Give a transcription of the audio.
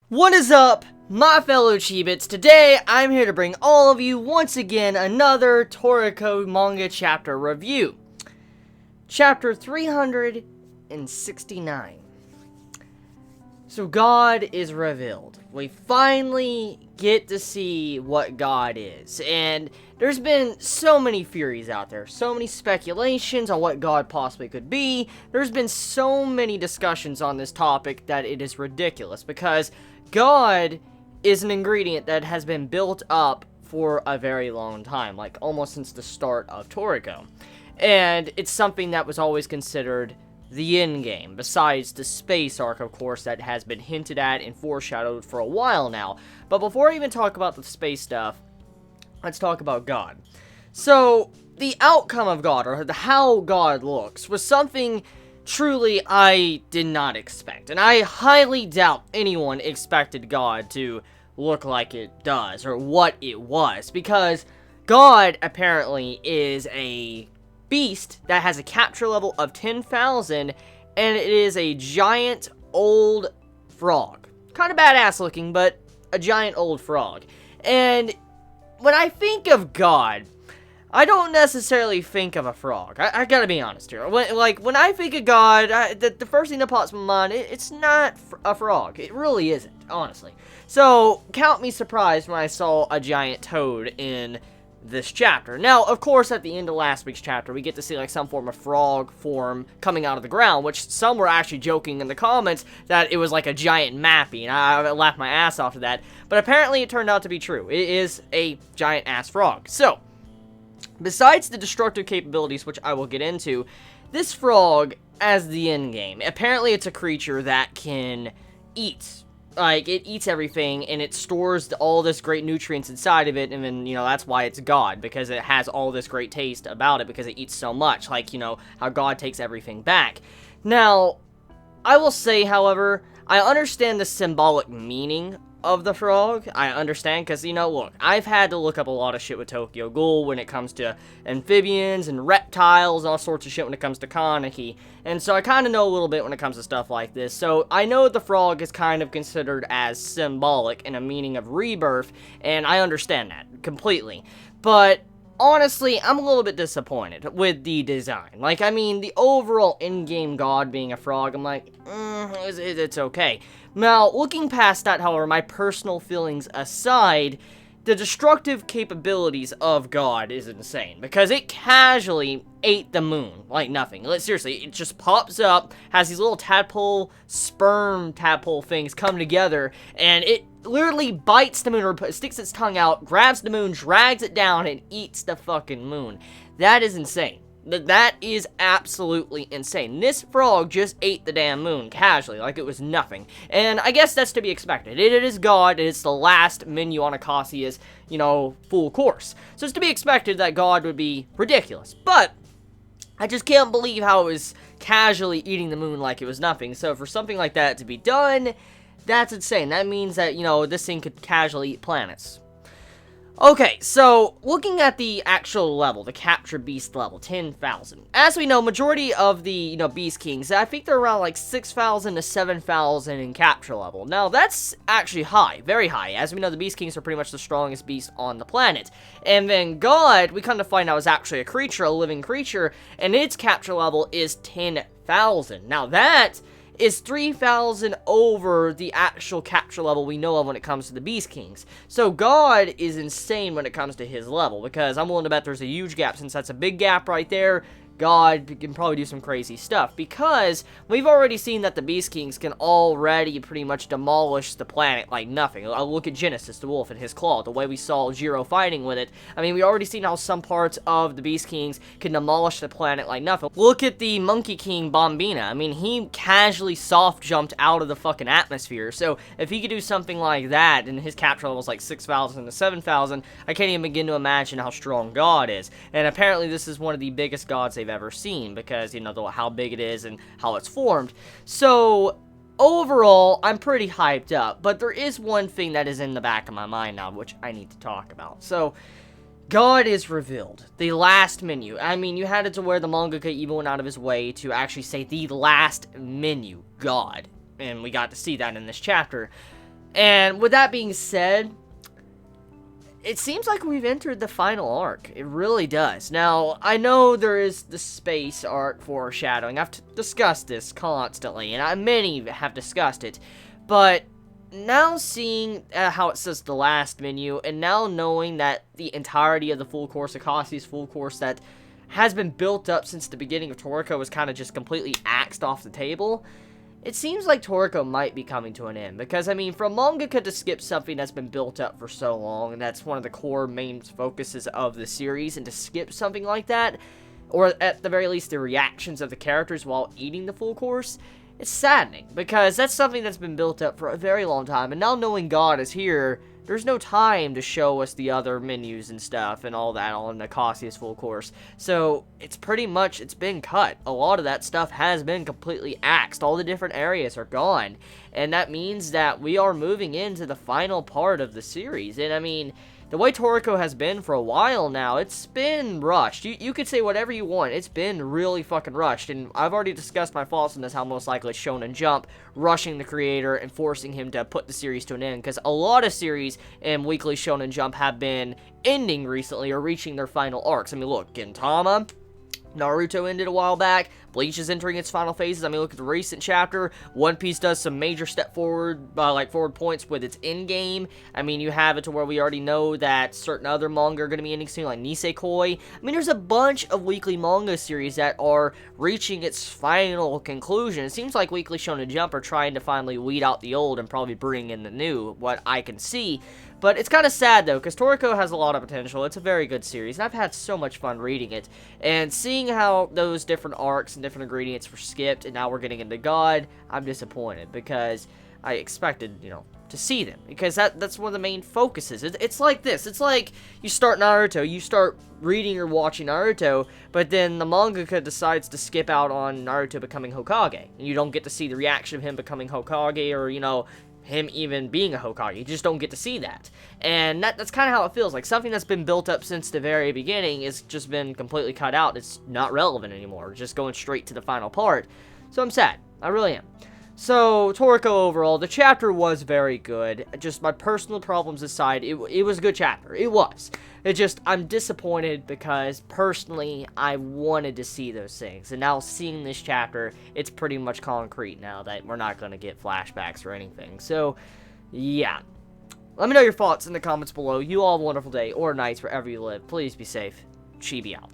What is up, my fellow Chibits? Today, I'm here to bring all of you, once again, another Toriko manga chapter review. Chapter 369. So God is revealed. We finally get to see what God is. And there's been so many theories out there, so many speculations on what God possibly could be. There's been so many discussions on this topic that it is ridiculous, because God is an ingredient that has been built up for a very long time, like almost since the start of Toriko. And it's something that was always considered the end game, besides the space arc, of course, that has been hinted at and foreshadowed for a while now. But before I even talk about the space stuff, let's talk about God. So, the outcome of God, or how God looks, was something truly I did not expect. And I highly doubt anyone expected God to look like it does, or what it was, because God apparently is a beast that has a capture level of 10,000, and it is a giant old frog. Kind of badass looking, but a giant old frog. And when I think of God, I don't necessarily think of a frog. I gotta be honest here. When I think of God, the first thing that pops in my mind, it's not a frog. It really isn't, honestly. So, count me surprised when I saw a giant toad in this chapter. Now, of course, at the end of last week's chapter, we get to see, like, some form of frog form coming out of the ground, which some were actually joking in the comments that it was like a giant mappy, and I laughed my ass off to that. But apparently, it turned out to be true. It is a giant-ass frog. So, besides the destructive capabilities, which I will get into, this frog, as the endgame, apparently it's a creature that can eat. Like, it eats everything, and it stores all this great nutrients inside of it, and then, that's why it's God, because it has all this great taste about it, because it eats so much, like, how God takes everything back. Now, I will say, however, I understand the symbolic meaning of the frog. I understand, because, look, I've had to look up a lot of shit with Tokyo Ghoul when it comes to amphibians and reptiles and all sorts of shit when it comes to Kaneki, and so I kind of know a little bit when it comes to stuff like this. So I know the frog is kind of considered as symbolic in a meaning of rebirth, and I understand that completely, but honestly, I'm a little bit disappointed with the design. Like, I mean, the overall in-game God being a frog, I'm like, it's okay. Now, looking past that, however, my personal feelings aside, the destructive capabilities of God is insane, because it casually ate the moon like nothing. Seriously, it just pops up, has these little sperm tadpole things come together, and it literally bites the moon, or sticks its tongue out, grabs the moon, drags it down, and eats the fucking moon. That is insane. That is absolutely insane. This frog just ate the damn moon, casually, like it was nothing. And I guess that's to be expected. It is God, and it's the last menu on Akasia's, full course. So it's to be expected that God would be ridiculous. But I just can't believe how it was casually eating the moon like it was nothing. So for something like that to be done, that's insane. That means that, this thing could casually eat planets. Okay, so, looking at the actual level, the Capture Beast level, 10,000. As we know, majority of the, Beast Kings, I think they're around, like, 6,000 to 7,000 in Capture level. Now, that's actually high, very high. As we know, the Beast Kings are pretty much the strongest beast on the planet. And then God, we kind of find out is actually a creature, a living creature, and its Capture level is 10,000. Now, that is 3,000 over the actual capture level we know of when it comes to the Beast Kings. So God is insane when it comes to his level, because I'm willing to bet there's a huge gap. Since that's a big gap right there, God can probably do some crazy stuff, because we've already seen that the Beast Kings can already pretty much demolish the planet like nothing. I'll look at Genesis, the wolf, and his claw, the way we saw Jiro fighting with it. I mean, we already seen how some parts of the Beast Kings can demolish the planet like nothing. Look at the Monkey King, Bombina. I mean, he casually soft-jumped out of the fucking atmosphere, so if he could do something like that, and his capture level is like 6,000 to 7,000, I can't even begin to imagine how strong God is. And apparently this is one of the biggest gods they've ever seen, because, how big it is and how it's formed. So, overall, I'm pretty hyped up, but there is one thing that is in the back of my mind now, which I need to talk about. So, God is revealed. The last menu. I mean, you had it to where the mangaka even went out of his way to actually say the last menu. God. And we got to see that in this chapter. And with that being said, it seems like we've entered the final arc. It really does. Now, I know there is the space arc foreshadowing. I've discussed this constantly, and many have discussed it. But now seeing how it says the last menu, and now knowing that the entirety of the full course, Akase's full course that has been built up since the beginning of Toriko was kind of just completely axed off the table, it seems like Toriko might be coming to an end. Because, I mean, for a mangaka to skip something that's been built up for so long, and that's one of the core main focuses of the series, and to skip something like that, or at the very least the reactions of the characters while eating the full course, it's saddening, because that's something that's been built up for a very long time, and now knowing God is here, there's no time to show us the other menus and stuff and all that on Akase's full course. So, it's pretty much, it's been cut. A lot of that stuff has been completely axed. All the different areas are gone. And that means that we are moving into the final part of the series. And I mean, the way Toriko has been for a while now, it's been rushed. You could say whatever you want. It's been really fucking rushed. And I've already discussed my thoughts on this, how most likely it's Shonen Jump rushing the creator and forcing him to put the series to an end. Because a lot of series in Weekly Shonen Jump have been ending recently or reaching their final arcs. I mean, look, Gintama, Naruto ended a while back. Bleach is entering its final phases. I mean, look at the recent chapter. One Piece does some major step forward, forward points with its endgame. I mean, you have it to where we already know that certain other manga are going to be ending soon, like Nisekoi. I mean, there's a bunch of weekly manga series that are reaching its final conclusion. It seems like Weekly Shonen Jump are trying to finally weed out the old and probably bring in the new, what I can see. But it's kind of sad, though, because Toriko has a lot of potential. It's a very good series, and I've had so much fun reading it. And seeing how those different arcs and different ingredients were skipped, and now we're getting into God, I'm disappointed, because I expected, to see them. Because that's one of the main focuses. It's like this. It's like you start Naruto, you start reading or watching Naruto, but then the mangaka decides to skip out on Naruto becoming Hokage. And you don't get to see the reaction of him becoming Hokage, or, him even being a Hokage. You just don't get to see that. And that's kind of how it feels. Like, something that's been built up since the very beginning has just been completely cut out. It's not relevant anymore. Just going straight to the final part. So I'm sad. I really am. So, Toriko overall, the chapter was very good. Just my personal problems aside, it was a good chapter. It was. I'm disappointed because, personally, I wanted to see those things. And now, seeing this chapter, it's pretty much concrete now that we're not going to get flashbacks or anything. So, yeah. Let me know your thoughts in the comments below. You all have a wonderful day or nights wherever you live. Please be safe. Chibi out.